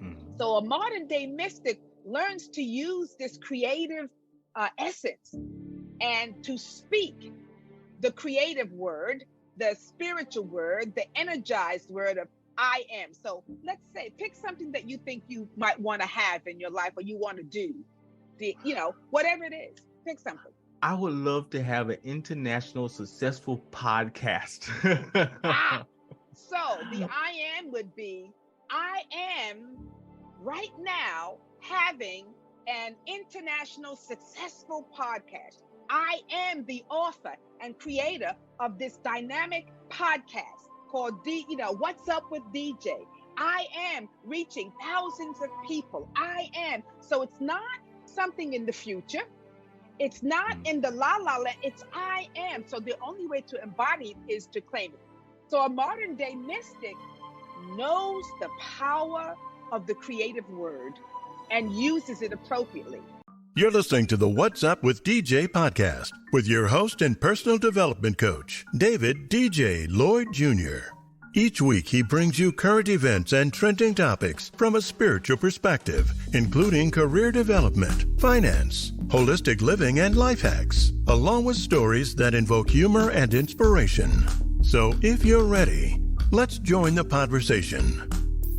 Mhm. So a modern day mystic learns to use this creative essence and to speak the creative word, the spiritual word, the energized word of I am. So let's say pick something that you think you might want to have in your life or you want to do. Whatever it is, pick something. I would love to have an international successful podcast. Ah, so the I am would be I am right now having an international successful podcast. I am the author and creator of this dynamic podcast called What's Up with DJ. I am reaching thousands of people. I am. So it's not something in the future. It's not Mm. in the la la land. It's I am. So the only way to embody it is to claim it. So a modern day mystic knows the power of the creative word and uses it appropriately. You're listening to the What's Up with DJ podcast with your host and personal development coach, David DJ Lloyd Jr. Each week, he brings you current events and trending topics from a spiritual perspective, including career development, finance, holistic living, and life hacks, along with stories that invoke humor and inspiration. So if you're ready, let's join the conversation.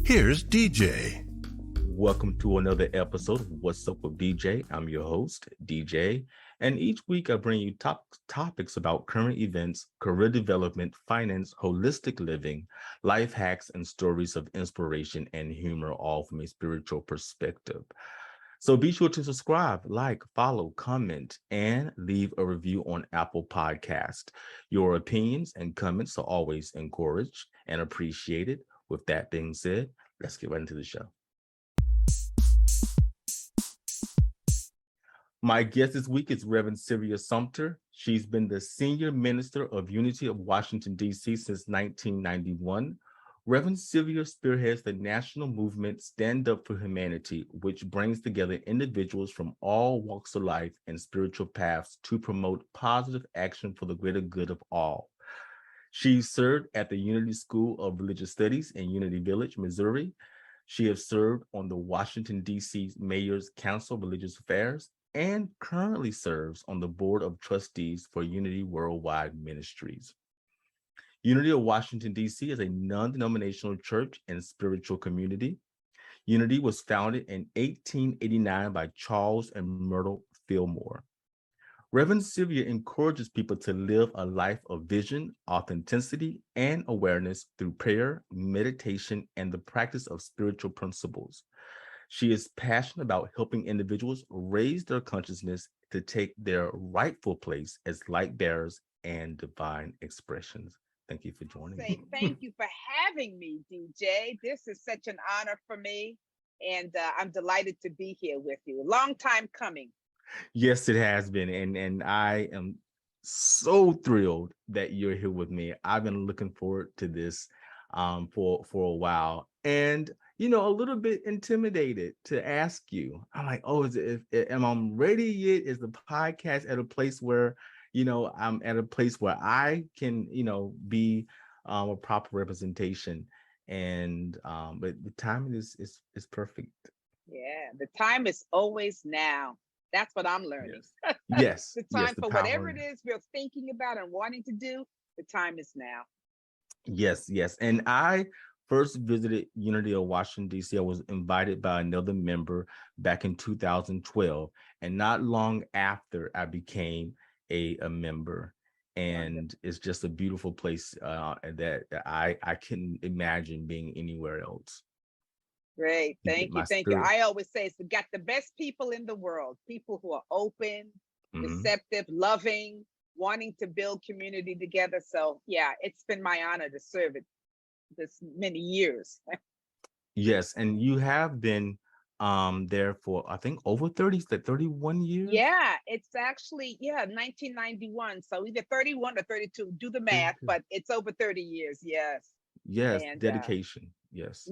Here's DJ. Welcome to another episode of What's Up with DJ. I'm your host, DJ, and each week I bring you topics about current events, career development, finance, holistic living, life hacks, and stories of inspiration and humor, all from a spiritual perspective. So be sure to subscribe, like, follow, comment, and leave a review on Apple Podcast. Your opinions and comments are always encouraged and appreciated. With that being said, let's get right into the show. My guest this week is Reverend Sylvia Sumter. She's been the Senior Minister of Unity of Washington, D.C. since 1991. Reverend Sylvia spearheads the national movement Stand Up for Humanity, which brings together individuals from all walks of life and spiritual paths to promote positive action for the greater good of all. She served at the Unity School of Religious Studies in Unity Village, Missouri. She has served on the Washington, D.C. Mayor's Council of Religious Affairs and currently serves on the Board of Trustees for Unity Worldwide Ministries. Unity of Washington, D.C. is a non-denominational church and spiritual community. Unity was founded in 1889 by Charles and Myrtle Fillmore. Reverend Sylvia encourages people to live a life of vision, authenticity, and awareness through prayer, meditation, and the practice of spiritual principles. She is passionate about helping individuals raise their consciousness to take their rightful place as light bearers and divine expressions. Thank you for joining me. Thank you for having me, DJ. This is such an honor for me, and I'm delighted to be here with you. Long time coming. Yes, it has been, and I am so thrilled that you're here with me. I've been looking forward to this for a while, and a little bit intimidated to ask you. I'm like, oh, am I ready yet? Is the podcast at a place where, I'm at a place where I can, be a proper representation, and but the timing is perfect. Yeah, the time is always now. That's what I'm learning. Yes. The time for whatever it is we're thinking about and wanting to do, the time is now. Yes. And I first visited Unity of Washington, D.C. I was invited by another member back in 2012. And not long after I became a member. And it's just a beautiful place that I couldn't imagine being anywhere else. Great. Thank you. I always say it's got the best people in the world, people who are open, receptive, loving, wanting to build community together. So yeah, it's been my honor to serve it this many years. Yes, and you have been there for I think over 31 years. Yeah, it's actually 1991. So either 31 or 32. Do the math, but it's over 30 years. Yes. Yes, and, dedication. Yes.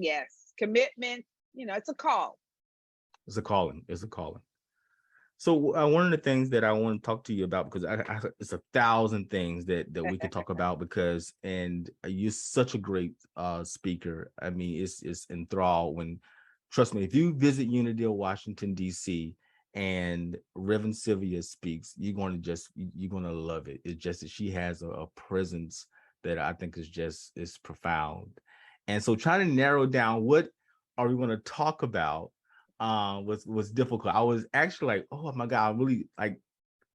Commitment. It's a call. It's a calling. So one of the things that I want to talk to you about, because it's 1,000 things that we could talk about, and you're such a great speaker. I mean, it's enthralled when trust me, if you visit Unity of Washington, D.C., and Reverend Sylvia speaks, you're going to love it. It's just that she has a presence that I think is profound. And so trying to narrow down what are we going to talk about was difficult. I was actually like, oh my God, I really like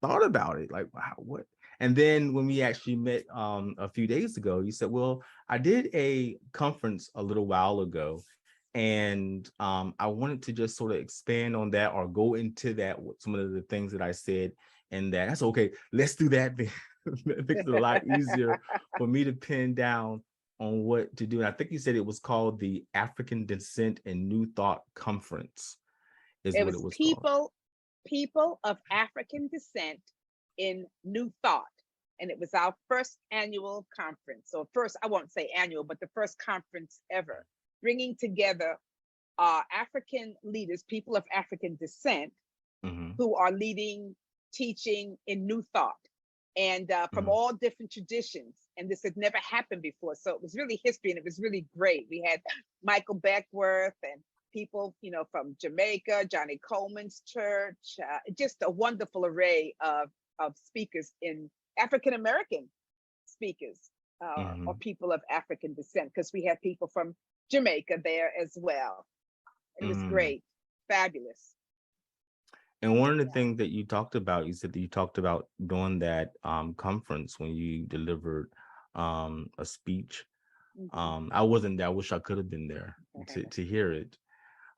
thought about it. Like, wow, what? And then when we actually met a few days ago, you said, well, I did a conference a little while ago, and I wanted to just sort of expand on that or go into that, some of the things that I said, and that's okay. Let's do that. It makes it a lot easier for me to pin down on what to do. And I think you said it was called the African Descent and New Thought Conference, is It what was it was called. people of African descent in New Thought. And it was our first annual conference. So first, I won't say annual, but the first conference ever, bringing together African leaders, people of African descent, who are leading, teaching in New Thought, and from all different traditions. And this had never happened before. So it was really history, and it was really great. We had Michael Beckworth and people, from Jamaica, Johnny Coleman's church, just a wonderful array of speakers, in African American speakers, or people of African descent, because we had people from Jamaica there as well. It was great, fabulous. And one of the things that you talked about, you said that you talked about doing that conference when you delivered a speech. I wasn't there. I wish I could have been there to hear it.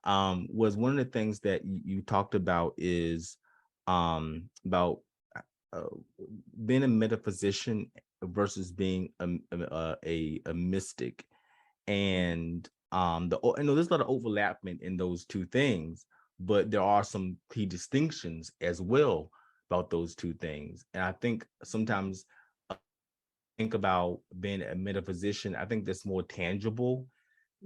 Was one of the things that you talked about is about being a metaphysician versus being a mystic, and I know there's a lot of overlapping in those two things, but there are some key distinctions as well about those two things. And I think sometimes think about being a metaphysician, I think that's more tangible.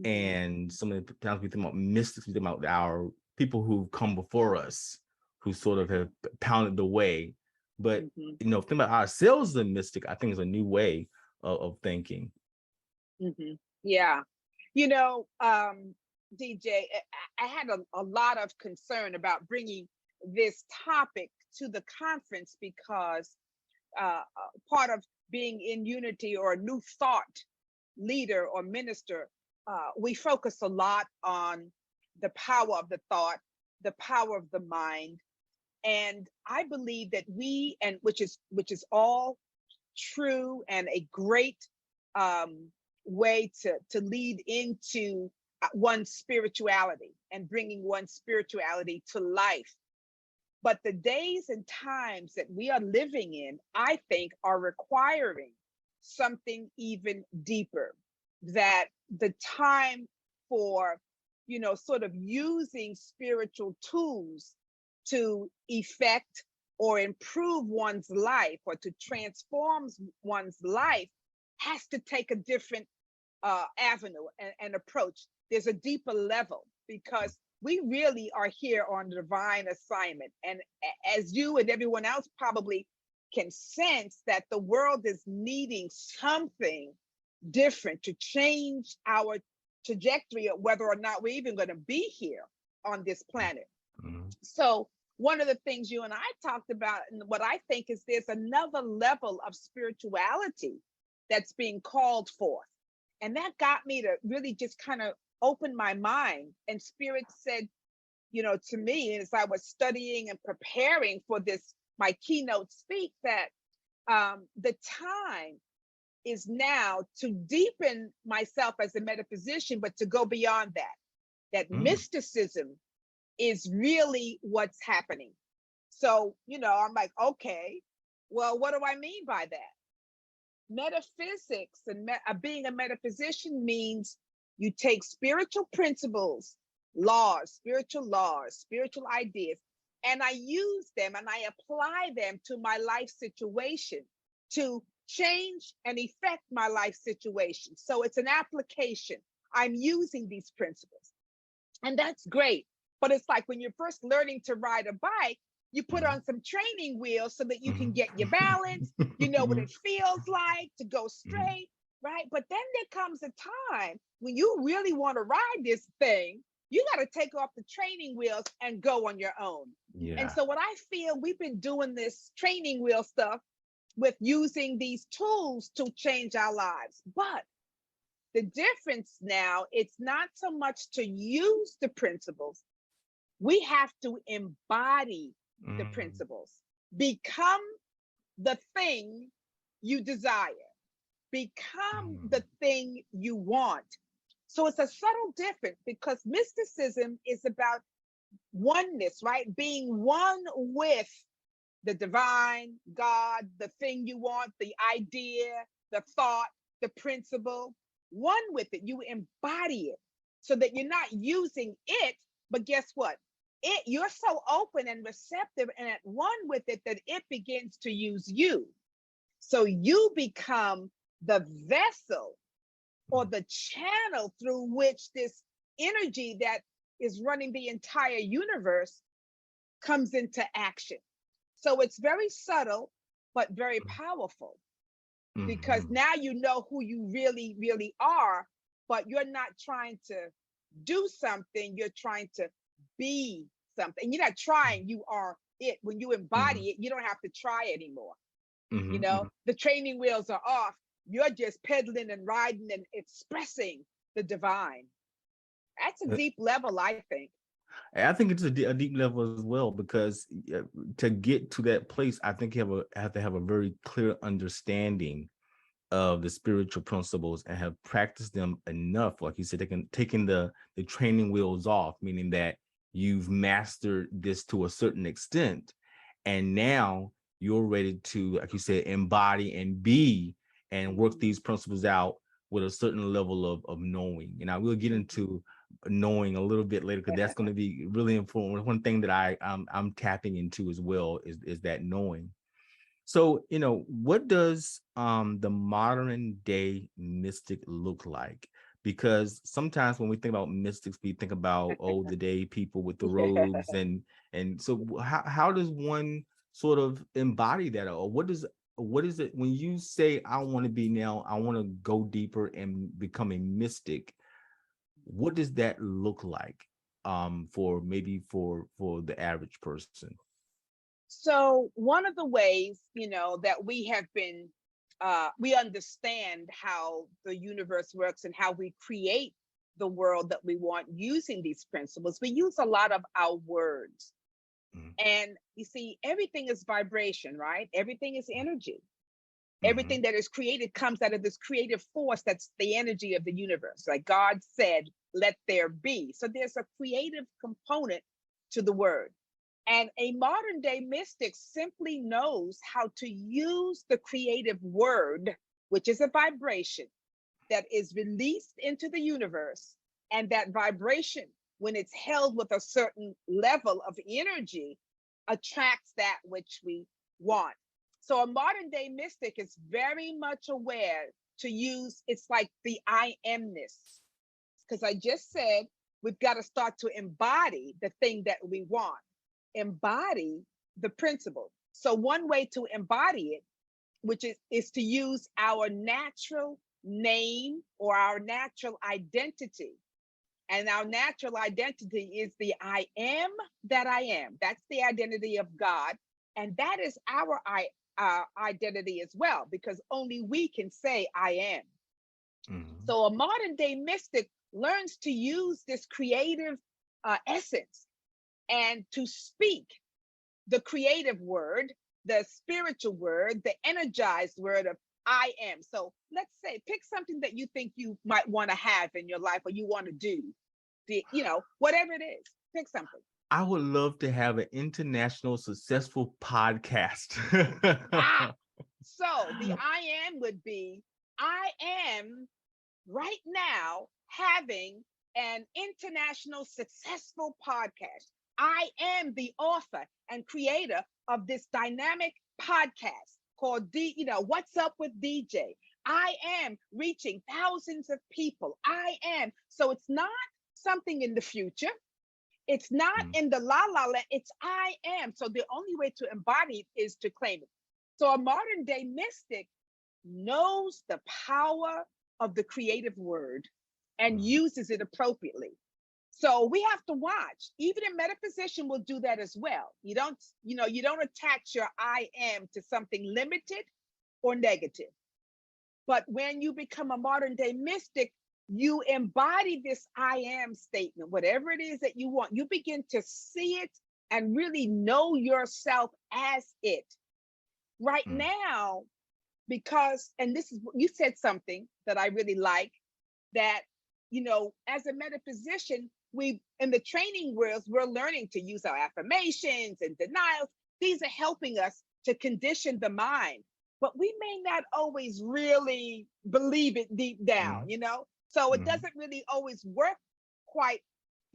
And some of the times we think about mystics, we think about our people who've come before us, who sort of have pounded the way. But think about ourselves as a mystic, I think is a new way of thinking. Yeah. DJ, I had a lot of concern about bringing this topic to the conference, because part of being in unity or a New Thought leader or minister, we focus a lot on the power of the thought, the power of the mind. And I believe that which is all true and a great way to lead into one's spirituality and bringing one's spirituality to life. But the days and times that we are living in, I think, are requiring something even deeper. That the time for, sort of using spiritual tools to effect or improve one's life or to transform one's life has to take a different avenue and approach. There's a deeper level, because we really are here on divine assignment. And as you and everyone else probably can sense, that the world is needing something different to change our trajectory of whether or not we're even going to be here on this planet. So one of the things you and I talked about, and what I think is, there's another level of spirituality that's being called forth. And that got me to really just kind of open my mind. And Spirit said, to me, as I was studying and preparing for this, my keynote speak, that the time is now to deepen myself as a metaphysician, but to go beyond that mysticism is really what's happening. So, I'm like, okay, well, what do I mean by that? Metaphysics and being a metaphysician means you take spiritual principles, spiritual ideas, and I use them and I apply them to my life situation to change and affect my life situation. So it's an application. I'm using these principles, and that's great. But it's like when you're first learning to ride a bike, you put on some training wheels so that you can get your balance, what it feels like to go straight, right? But then there comes a time when you really want to ride this thing, You got to take off the training wheels and go on your own. And Yeah. so, what I feel, we've been doing this training wheel stuff with using these tools to change our lives. But the difference now, it's not so much to use the principles, we have to embody the Mm. principles, become the thing you desire, become the Mm. thing you want. So it's a subtle difference because mysticism is about oneness, right? Being one with the divine, God, the thing you want, the idea, the thought, the principle, one with it. You embody it so that you're not using it, but guess what? You're so open and receptive and at one with it that it begins to use you. So you become the vessel or the channel through which this energy that is running the entire universe comes into action. So it's very subtle, but very powerful because Mhm. now you know who you really, really are, but you're not trying to do something, you're trying to be something. You're not trying, you are it. When you Mhm. embody it, you don't have to try anymore. You Mhm. know, Mhm. the training wheels are off. You're just pedaling and riding and expressing the divine. That's a deep level, I think. I think it's a deep level as well because to get to that place, I think you have to have a very clear understanding of the spiritual principles and have practiced them enough. Like you said, taking the training wheels off, meaning that you've mastered this to a certain extent, and now you're ready to, like you said, embody and be and work these Mhm, principles out with a certain level of knowing. And I will get mhm. into knowing a little bit later because that's going to be really important. One thing that I'm tapping into as well is that knowing. So, what does the modern day mystic look like? Because sometimes when we think about mystics, we think about the day people with the Yeah. robes, and so how does one sort of embody that, or what is it when you say I want to be now, I want to go deeper and become a mystic? What does that look like for maybe for the average person? So one of the ways, that we have been, we understand how the universe works and how we create the world that we want using these principles. We use a lot of our words. Mhm. And you see, everything is vibration, right? Everything is energy. Mhm. Everything that is created comes out of this creative force that's the energy of the universe. Like God said, let there be. So there's a creative component to the word. And a modern day mystic simply knows how to use the creative word, which is a vibration that is released into the universe. And that vibration, when it's held with a certain level of energy, attracts that which we want. So a modern day mystic is very much aware to use, it's like the I amness. Because I just said, we've got to start to embody the thing that we want, embody the principle. So one way to embody it, which is to use our natural name or our natural identity. And our natural identity is the I am that I am. That's the identity of God. And that is our identity as well, because only we can say I am. Mhm. So a modern day mystic learns to use this creative essence and to speak the creative word, the spiritual word, the energized word of I am. So let's say, pick something that you think you might want to have in your life or you want to do. Whatever it is, pick something. I would love to have an international successful podcast. Ah, so the I am would be I am right now having an international successful podcast. I am the author and creator of this dynamic podcast called What's Up with DJ. I am reaching thousands of people. I am. So it's not something in the future. It's not Mm, in the la la land. It's I am. So the only way to embody it is to claim it. So a modern day mystic knows the power of the creative word and mm, uses it appropriately. So we have to watch. Even a metaphysician will do that as well. You don't attach your I am to something limited or negative. But when you become a modern day mystic, you embody this I am statement, whatever it is that you want. You begin to see it and really know yourself as it. Right now, because, and this is, you said something that I really like, that, as a metaphysician, we, in the training worlds, we're learning to use our affirmations and denials. These are helping us to condition the mind, but we may not always really believe it deep down, So it doesn't really always work quite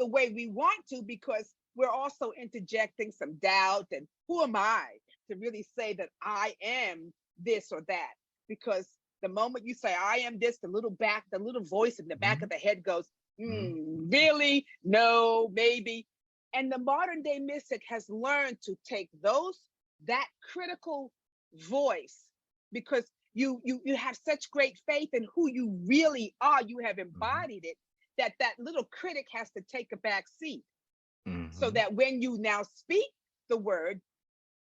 the way we want to, because we're also interjecting some doubt. And who am I to really say that I am this or that? Because the moment you say I am this, the little voice in the back of the head goes, really? No, maybe. And the modern day mystic has learned to take that critical voice, because you have such great faith in who you really are. You have embodied it, that little critic has to take a back seat. So that when you now speak the word,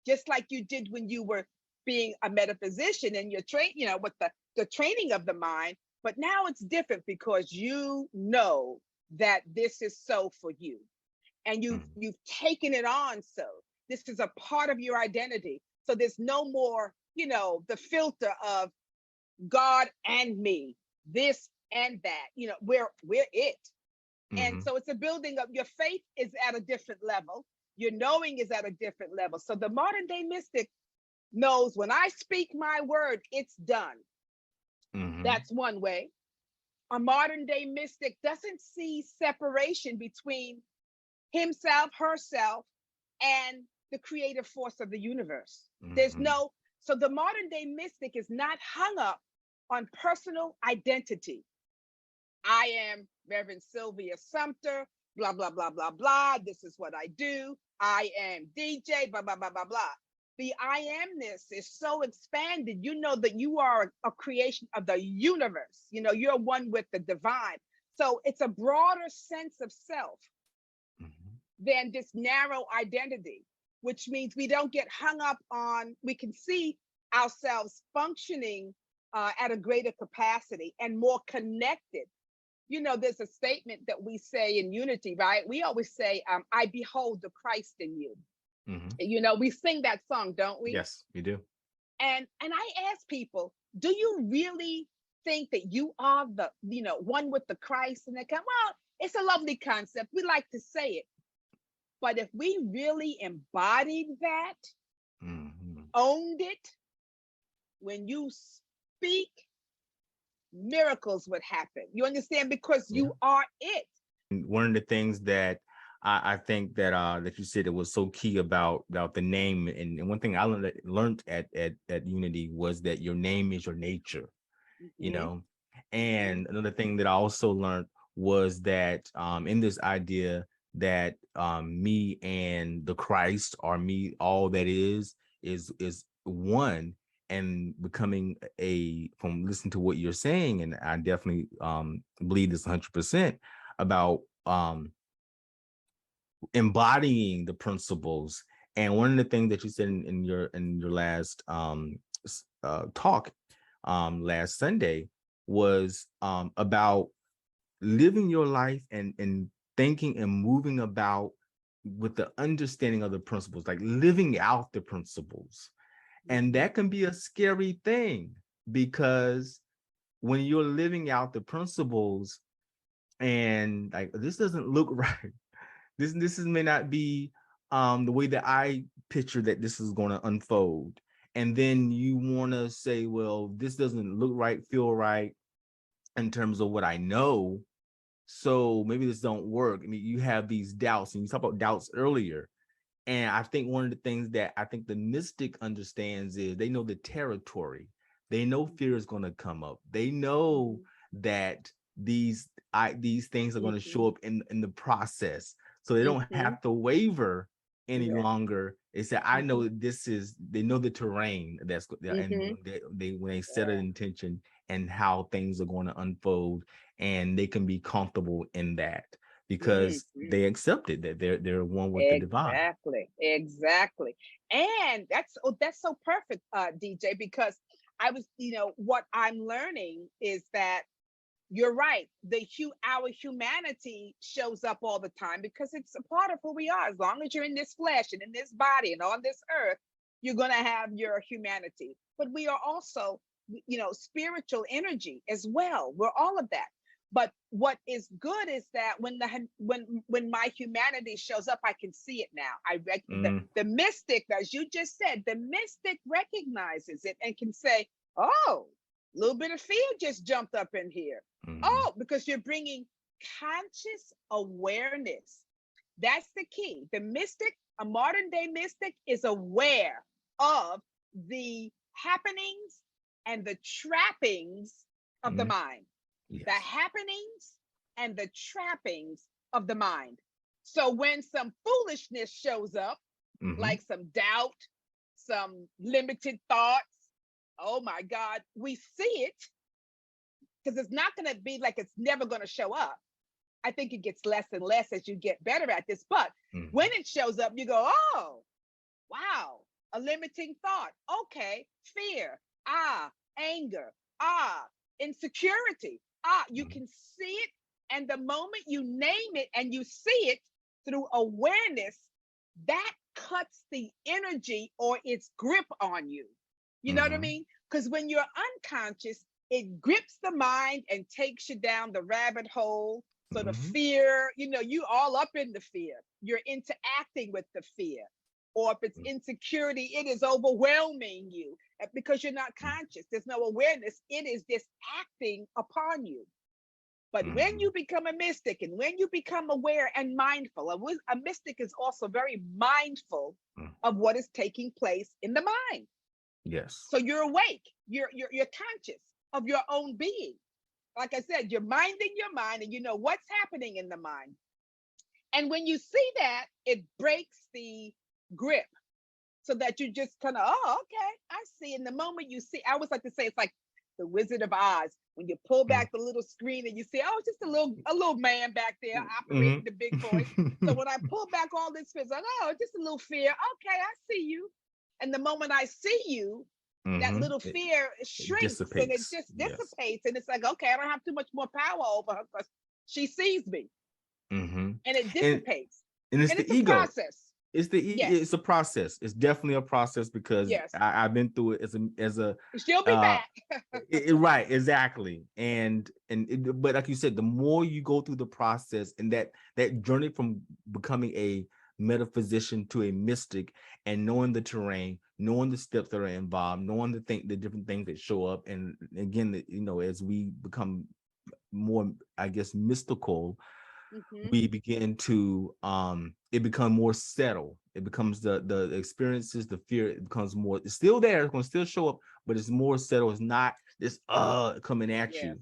just like you did when you were being a metaphysician and you're trained, with the training of the mind, but now it's different because you know that this is so for you, and you've taken it on. So this is a part of your identity. So there's no more, the filter of God and me, this and that. We're it. And so it's a building of your faith is at a different level. Your knowing is at a different level. So the modern day mystic knows when I speak my word, it's done. That's one way. A modern day mystic doesn't see separation between himself, herself, and the creative force of the universe. So the modern day mystic is not hung up on personal identity. I am Reverend Sylvia Sumter, blah, blah, blah, blah, blah. This is what I do. I am DJ, blah, blah, blah, blah, blah. The I amness is so expanded. You know that you are a creation of the universe. You're one with the divine. So it's a broader sense of self than this narrow identity, which means we don't get hung up on, we can see ourselves functioning at a greater capacity and more connected. There's a statement that we say in unity, right? We always say, I behold the Christ in you. We sing that song, don't we? Yes, we do. And I ask people, do you really think that you are the, one with the Christ? And they come, well, it's a lovely concept. We like to say it. But if we really embodied that, owned it, when you speak, miracles would happen. You understand? Because you are it. And one of the things that I think that you said it was so key about the name, and one thing I learned at Unity was that your name is your nature, And another thing that I also learned was that in this idea that me and the Christ, or me, all that is one. And becoming from listening to what you're saying, and I definitely believe this 100% about embodying the principles. And one of the things that you said in your last talk last Sunday was about living your life and thinking and moving about with the understanding of the principles, like living out the principles. And that can be a scary thing, because when you're living out the principles and like, this doesn't look right, this may not be the way that I picture that this is going to unfold, and then you want to say, well, this doesn't look right, feel right in terms of what I know, so maybe this don't work. I mean, you have these doubts, and you talked about doubts earlier. And I think one of the things that I think the mystic understands is they know the territory. They know fear is going to come up. They know that these things are going to show up in the process. So they don't have to waver any longer. They say, I know that they know the terrain and they when they set an intention and how things are going to unfold, and they can be comfortable in that. because Mhm. they accepted that they're one with the divine. Exactly. And that's so perfect, DJ, because I was, what I'm learning is that you're right. Our humanity shows up all the time because it's a part of who we are. As long as you're in this flesh and in this body and on this earth, you're going to have your humanity. But we are also, spiritual energy as well. We're all of that. But what is good is that when my humanity shows up, I can see it now. The mystic, as you just said, the mystic recognizes it and can say, "Oh, a little bit of fear just jumped up in here." Oh, because you're bringing conscious awareness. That's the key. The mystic, a modern day mystic, is aware of the happenings and the trappings of the mind. Yes. The happenings and the trappings of the mind. So when some foolishness shows up, like some doubt, some limited thoughts, oh my God, we see it, because it's not going to be like it's never going to show up. I think it gets less and less as you get better at this. But when it shows up, you go, "Oh, wow, a limiting thought. Okay, fear, anger, insecurity. You can see it. And the moment you name it and you see it through awareness, that cuts the energy or its grip on you. You know what I mean? Because when you're unconscious, it grips the mind and takes you down the rabbit hole. So the fear, you all up in the fear. You're interacting with the fear. Or if it's insecurity, it is overwhelming you because you're not conscious. There's no awareness. It is just acting upon you. But when you become a mystic and when you become aware and mindful, a mystic is also very mindful of what is taking place in the mind. Yes. So you're awake. You're conscious of your own being. Like I said, you're minding your mind and you know what's happening in the mind. And when you see that, it breaks the grip so that you just kind of, oh, okay, I see. And the moment you see, I always like to say it's like the Wizard of Oz. When you pull back the little screen and you see, oh, it's just a little man back there operating the big voice. So when I pull back all this fear, like, oh, just a little fear. Okay, I see you. And the moment I see you, that little fear shrinks and it just dissipates. And it's like, okay, I don't have too much more power over her because she sees me. And it dissipates. And it's the ego. Process. It's a process. It's definitely a process because I've been through it as a she'll be back. Right, exactly. But like you said, the more you go through the process and that journey from becoming a metaphysician to a mystic and knowing the terrain, knowing the steps that are involved, knowing the different things that show up, and again, as we become more, I guess, mystical, we begin to it becomes more settled. It becomes the experiences, the fear, it becomes more, it's still there, it's going to still show up, but it's more settled. It's not this coming at you,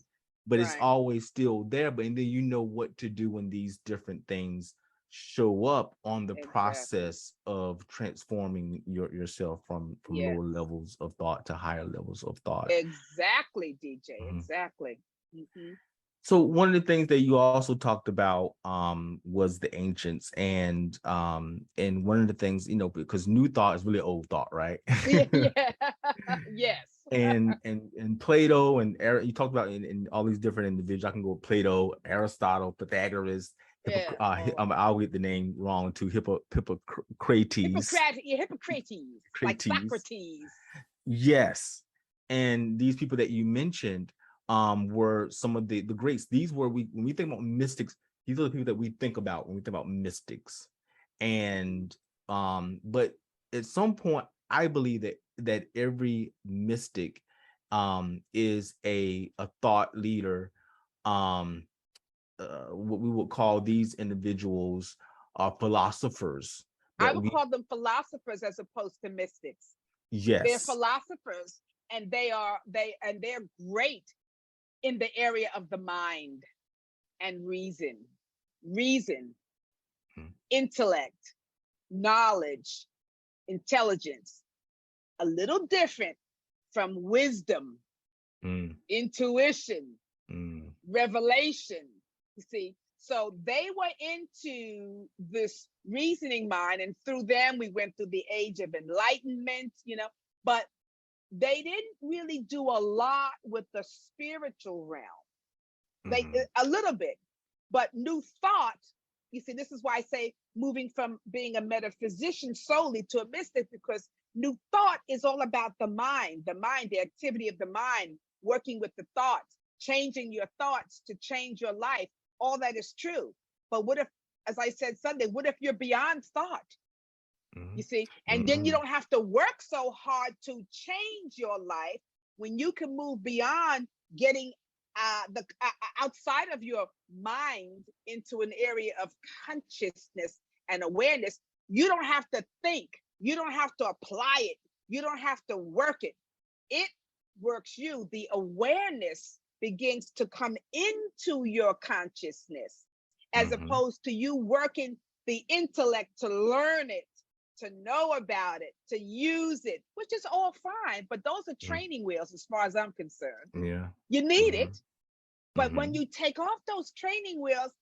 but it's always still there. But and then you know what to do when these different things show up on the process of transforming yourself from lower levels of thought to higher levels of thought. Exactly, DJ. Exactly. So one of the things that you also talked about was the ancients, and one of the things, because new thought is really old thought, right? Yes. And Plato and you talked about in all these different individuals. I can go with Plato, Aristotle, Pythagoras. I'll get the name wrong too. Hippocrates. Like Socrates. Yes, and these people that you mentioned were some of the greats. These were when we think about mystics, these are the people that we think about when we think about mystics. And but at some point, I believe that every mystic is a thought leader. What we would call these individuals philosophers. I would call them philosophers as opposed to mystics. Yes, they're philosophers, and they're great in the area of the mind and reason, intellect, knowledge, intelligence. A little different from wisdom, intuition, revelation. You see, So they were into this reasoning mind, and through them we went through the age of enlightenment, but they didn't really do a lot with the spiritual realm. They a little bit, but new thought. You see, this is why I say moving from being a metaphysician solely to a mystic, because new thought is all about the mind, the activity of the mind, working with the thoughts, changing your thoughts to change your life. All that is true. But what if, as I said Sunday, what if you're beyond thought? You see, and then you don't have to work so hard to change your life when you can move beyond getting the outside of your mind into an area of consciousness and awareness. You don't have to think. You don't have to apply it. You don't have to work it. It works you. The awareness begins to come into your consciousness, as opposed to you working the intellect to learn it, to know about it, to use it, which is all fine. But those are training wheels as far as I'm concerned. Yeah. You need it. But when you take off those training wheels,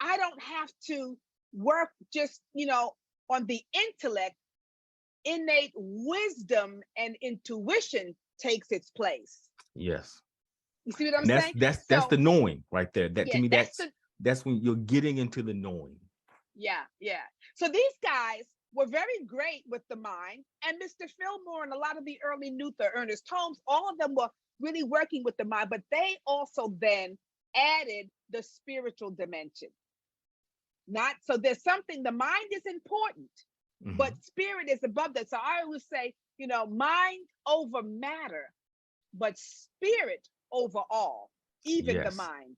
I don't have to work just, on the intellect. Innate wisdom and intuition takes its place. Yes. You see what I'm saying? That's the knowing right there. That, yeah, to me, that's when you're getting into the knowing. Yeah. So these guys were very great with the mind, and Mr. Fillmore and a lot of the early Luther, Ernest Holmes, all of them were really working with the mind, but they also then added the spiritual dimension. So there's something, the mind is important, but spirit is above that. So I always say, mind over matter, but spirit over all, even the mind.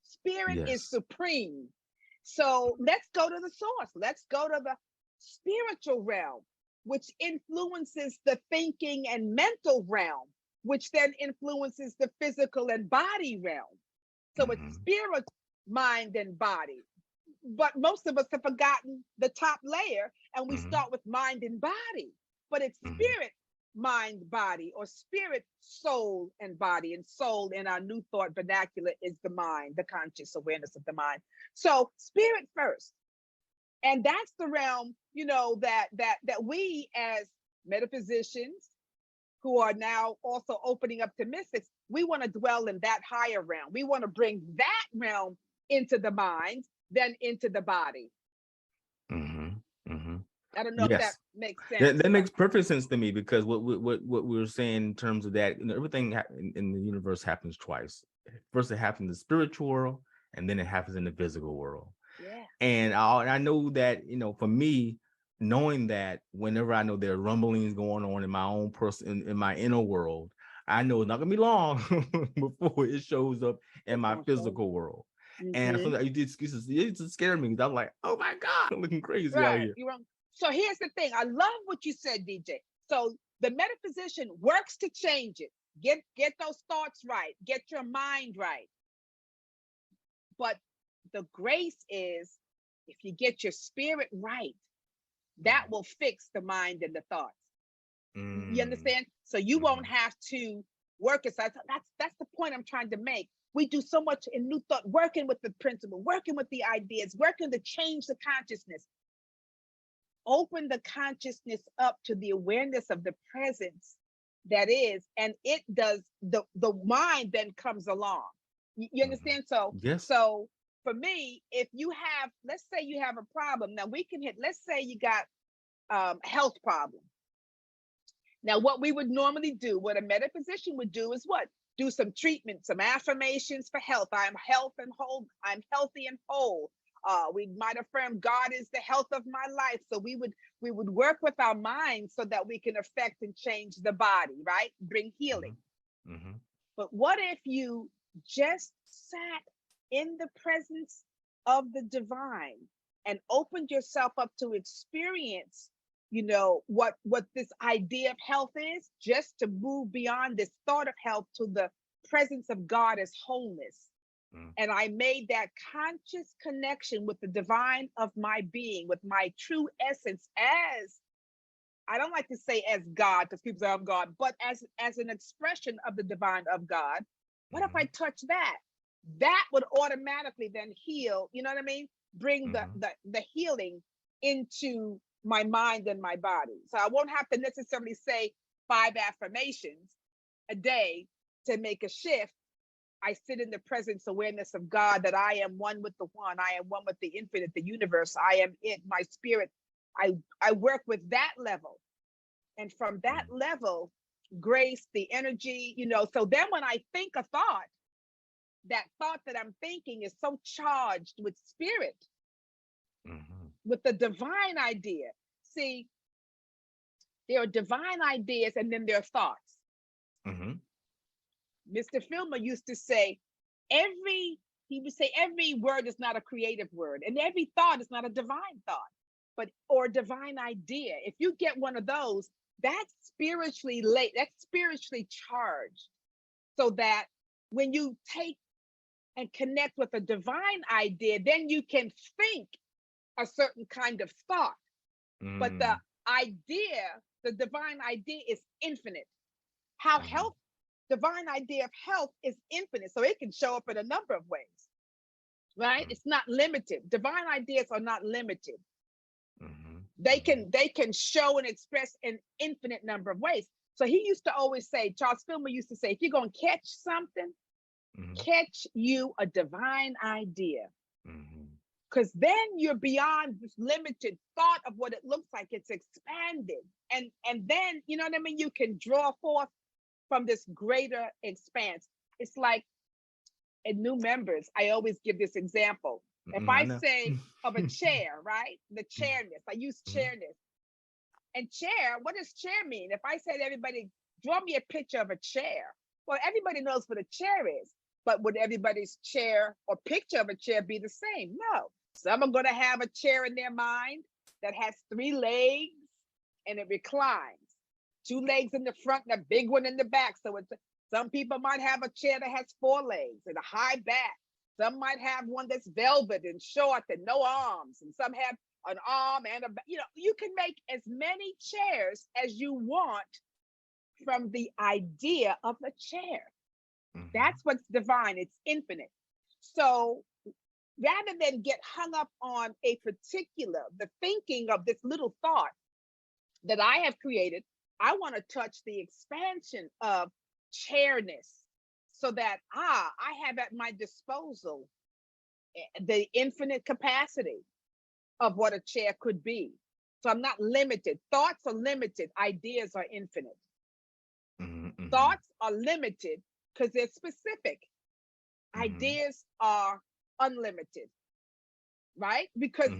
Spirit is supreme. So let's go to the source. Let's go to the spiritual realm, which influences the thinking and mental realm, which then influences the physical and body realm. So it's spirit, mind, and body. But most of us have forgotten the top layer, and we start with mind and body. But it's spirit, mind, body, or spirit, soul, and body. And soul in our new thought vernacular is the mind, the conscious awareness of the mind. So spirit first. And that's the realm, that we as metaphysicians, who are now also opening up to mystics, we want to dwell in that higher realm. We want to bring that realm into the mind, then into the body. I don't know if that makes sense. That makes perfect sense to me, because what we were saying in terms of that, everything in the universe happens twice. First, it happens in the spiritual world, and then it happens in the physical world. Yeah. And I know that, for me, knowing that whenever I know there are rumblings going on in my own person, in my inner world, I know it's not gonna be long before it shows up in my physical world. And so you did excuses. It just scared me. I'm like, oh my God, I'm looking crazy out here. So here's the thing. I love what you said, DJ. So the metaphysician works to change it. Get those thoughts right. Get your mind right. But the grace is, if you get your spirit right, that will fix the mind and the thoughts. You understand? So you won't have to work it. So that's the point I'm trying to make. We do so much in new thought, working with the principle, working with the ideas, working to change the consciousness. Open the consciousness up to the awareness of the presence that is, and it does, the mind then comes along. You understand? So, so for me, if you have, let's say you have a problem, now we can hit, let's say you got health problem. Now, what we would normally do, what a metaphysician would do is what? Do some treatment, some affirmations for health. I'm health and whole. I'm healthy and whole. We might affirm God is the health of my life. So we would work with our minds so that we can affect and change the body, right? Bring healing. But what if you just sat in the presence of the divine and opened yourself up to experience, what this idea of health is, just to move beyond this thought of health to the presence of God as wholeness. And I made that conscious connection with the divine of my being, with my true essence, as, I don't like to say as God, because people say I'm God, but as an expression of the divine of God. What if I touch that? that would automatically then heal, you know what I mean? Bring Mm-hmm. the healing into my mind and my body. So I won't have to necessarily say 5 affirmations a day to make a shift. I sit in the presence awareness of God, that I am one with the one. I am one with the infinite, the universe. I am it, my spirit. I work with that level. And from that level, grace, the energy, so then when I think a thought, that thought that I'm thinking is so charged with spirit, Mm-hmm. with the divine idea. See, there are divine ideas and then there are thoughts. Mm-hmm. Mr. Filmer used to say, every word is not a creative word, and every thought is not a divine thought, or a divine idea. If you get one of those, that's spiritually charged. So that when you take and connect with a divine idea, then you can think a certain kind of thought. But the divine idea is infinite. How health, divine idea of health is infinite. So it can show up in a number of ways, right? It's not limited. Divine ideas are not limited. They can show and express an infinite number of ways. So he used to always say, Charles Filmer used to say, if you're going to catch something, catch you a divine idea. Because then you're beyond this limited thought of what it looks like. It's expanded. And then, you know what I mean? You can draw forth from this greater expanse. It's like in new members, I always give this example. If I say of a chair, right? The chairness, I use chairness. And chair, what does chair mean? If I said, everybody, draw me a picture of a chair. Well, everybody knows what a chair is, but would everybody's chair or picture of a chair be the same? No. Some are going to have a chair in their mind that has 3 legs and it reclines. 2 legs in the front and a big one in the back. So some people might have a chair that has 4 legs and a high back. Some might have one that's velvet and short and no arms. And some have an arm and you can make as many chairs as you want from the idea of a chair. That's what's divine. It's infinite. So rather than get hung up on the thinking of this little thought that I have created, I want to touch the expansion of chairness, so that I have at my disposal the infinite capacity of what a chair could be. So I'm not limited. Thoughts are limited. Ideas are infinite. Thoughts are limited because they're specific. Ideas are unlimited, right? Because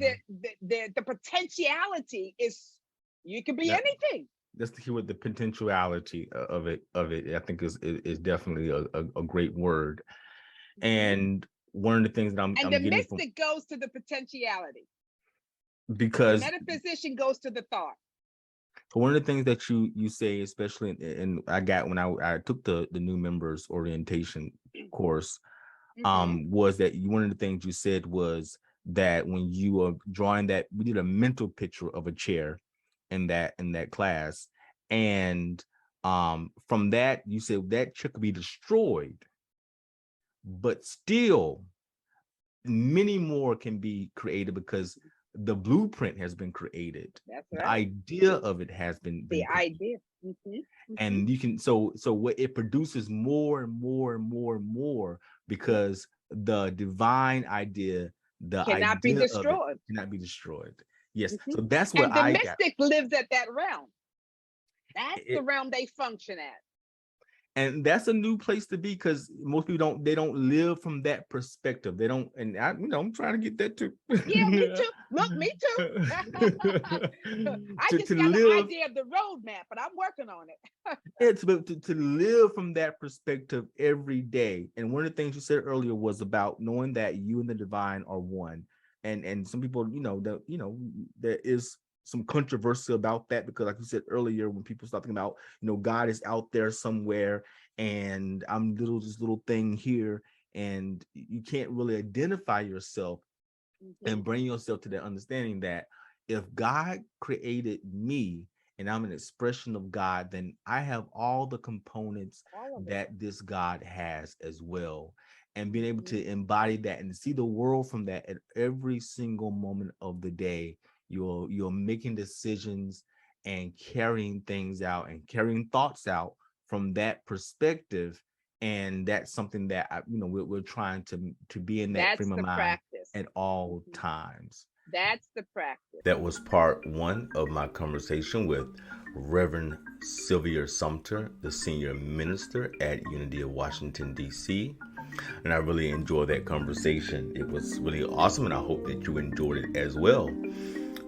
the potentiality is, you can be anything. That's the key with the potentiality of it. I think is definitely a great word. And one of the things that I'm the getting mystic goes to the potentiality, because the metaphysician goes to the thought. One of the things that you say, especially and I got when I took the new members orientation course, was that one of the things you said was that when you are drawing that, we did a mental picture of a chair in that class, and from that you said that chair could be destroyed, but still many more can be created because the blueprint has been created. That's right. The idea of it has been the idea. And you can so what it produces more and more and more and more, because the divine idea, the cannot be destroyed. cannot be destroyed. Yes. So that's what the mystic lives at that realm. That's the realm they function at. And that's a new place to be, because most people don't live from that perspective. They don't, and I'm trying to get that too. Yeah, me too. Look, me too. I just got an idea of the roadmap, but I'm working on it. It's to live from that perspective every day. And one of the things you said earlier was about knowing that you and the divine are one. And some people, there is some controversy about that, because like you said earlier, when people start thinking about, God is out there somewhere and I'm this little thing here, and you can't really identify yourself and bring yourself to that understanding that if God created me and I'm an expression of God, then I have all the components that this God has as well. and being able to embody that and see the world from that at every single moment of the day. You're making decisions and carrying things out and carrying thoughts out from that perspective. And that's something that we're trying to be in that frame of mind practice at all times. That's the practice. That was part one of my conversation with Reverend Sylvia Sumter, the senior minister at Unity of Washington, D.C. And I really enjoyed that conversation. It was really awesome, and I hope that you enjoyed it as well.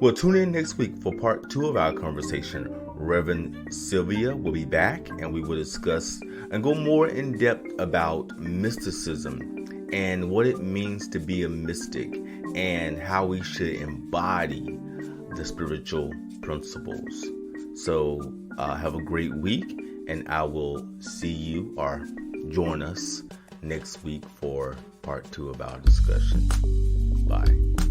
Well, tune in next week for part 2 of our conversation. Reverend Sylvia will be back, and we will discuss and go more in depth about mysticism and what it means to be a mystic and how we should embody the spiritual principles. So have a great week, and I will see you or join us next week for part 2 of our discussion. Bye.